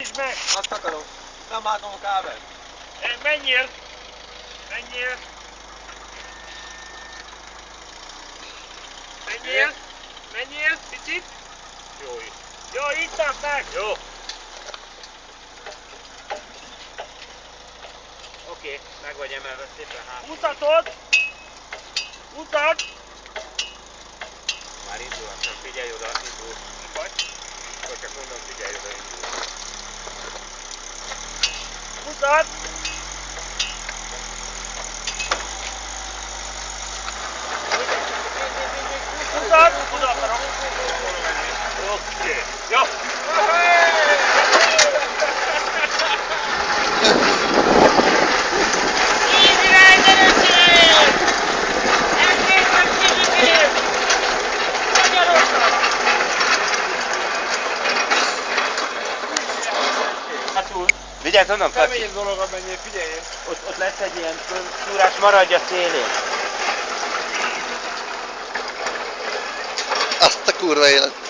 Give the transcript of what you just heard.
Nincs meg! Azt akarom. Nem látom a kábelt. Menjél! Menjél! Menjél! Menjél! Picit! Jó itt. Jó, így tartnák! Jó. Oké, meg vagy emelve szépen hát. Mutatod! Mutat! Már indul, csak figyelj oda, indul. Vagy? Akkor csak mondom, figyelj oda, indul. Mutat! Mutat! Oda akarok! Oké. Jó. Vigyázz onnan, Kaci. Kemény dolog, menjél, figyelj. Ott lesz egy ilyen szúrás, maradj a szélén. Azt a kurva élet.